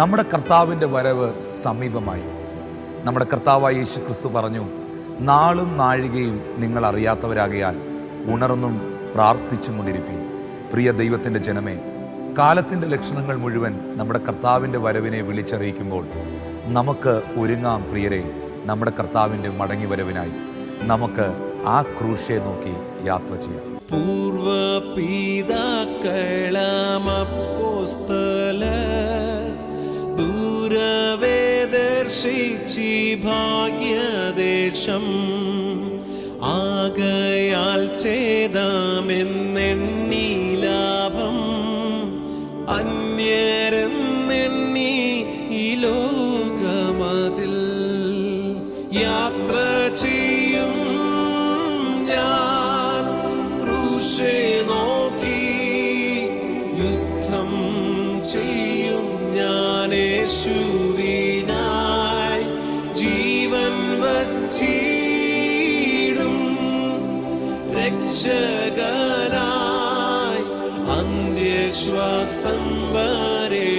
നമ്മുടെ കർത്താവിൻ്റെ വരവ് സമീപമായി. നമ്മുടെ കർത്താവായ യേശു ക്രിസ്തു പറഞ്ഞു, നാളും നാഴികയും നിങ്ങൾ അറിയാത്തവരാകയാൽ ഉണർന്നും പ്രാർത്ഥിച്ചും കൊണ്ടിരിപ്പീൻ. പ്രിയ ദൈവത്തിൻ്റെ ജനമേ, കാലത്തിൻ്റെ ലക്ഷണങ്ങൾ മുഴുവൻ നമ്മുടെ കർത്താവിൻ്റെ വരവിനെ വിളിച്ചറിയിക്കുമ്പോൾ നമുക്ക് ഒരുങ്ങാം പ്രിയരെ. നമ്മുടെ കർത്താവിൻ്റെ മടങ്ങി വരവിനായി നമുക്ക് ആ ക്രൂശെ നോക്കി യാത്ര ചെയ്യാം. പൂർവ പിതാക്കളാമപ്പോസ്തല ദൂരവേ ദർശിച്ചി ഭാഗ്യദേശം ആകയാൽ ചേതാമെന്നെണ്ണി ലാഭം അന്യരെന്നെണ്ണി ഈ ലോകമതിൽ യാത്ര ചെയ്യും ഞാൻ ക്രൂശെ നോക്കി യുദ്ധം ചെയ്യും ഞാൻ യേശുവിനായി ജീവൻ വച്ചിടും രക്ഷകനായി അന്ത്യശ്വാസം വരെ